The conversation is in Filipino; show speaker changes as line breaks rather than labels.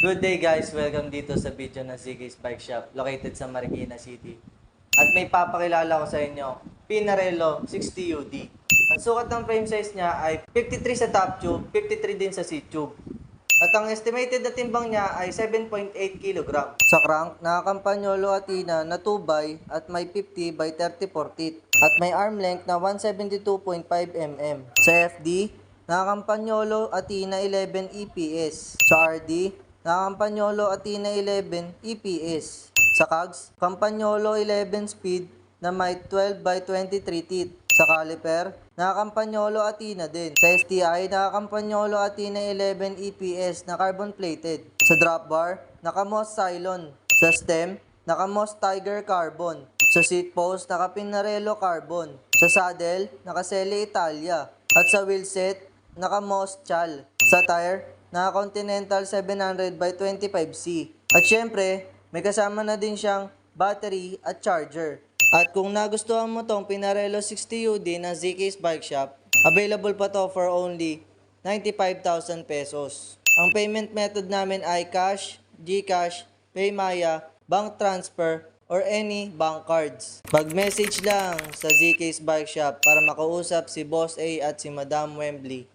Good day guys! Welcome dito sa video ng Ziggy's Bike Shop located sa Marikina City. At may papakilala ko sa inyo, Pinarello 60UD. Ang sukat ng frame size niya ay 53 sa top tube, 53 din sa C-tube. At ang estimated na timbang niya ay 7.8 kg. Sa crank, nakakampanyolo atina na 2x at may 50 by 34 teeth. At may arm length na 172.5 mm. Sa FD, nakakampanyolo atina 11 EPS. Sa RD, nakakampanyolo atina 11 EPS. Sa CAGS, Campagnolo 11 speed na may 12 by 23 teeth. Sa caliper, nakakampanyolo atina din. Sa STI, nakakampanyolo atina 11 EPS na carbon plated. Sa drop bar, naka-Moss Cylon. Sa stem, naka-Moss Tiger carbon. Sa seat post, naka-Pinarello carbon. Sa saddle, naka-Selle Italia. At sa wheelset, naka-Moss Chal. Sa tire, naka-Continental 700 by 25C. At syempre, may kasama na din siyang battery at charger. At kung nagustuhan mo tong Pinarello 60UD ng ZK's Bike Shop, available pa to for only 95,000 pesos. Ang payment method namin ay cash, GCash, Paymaya, bank transfer, or any bank cards. Mag-message lang sa ZK's Bike Shop para makausap si Boss A at si Madam Wembley.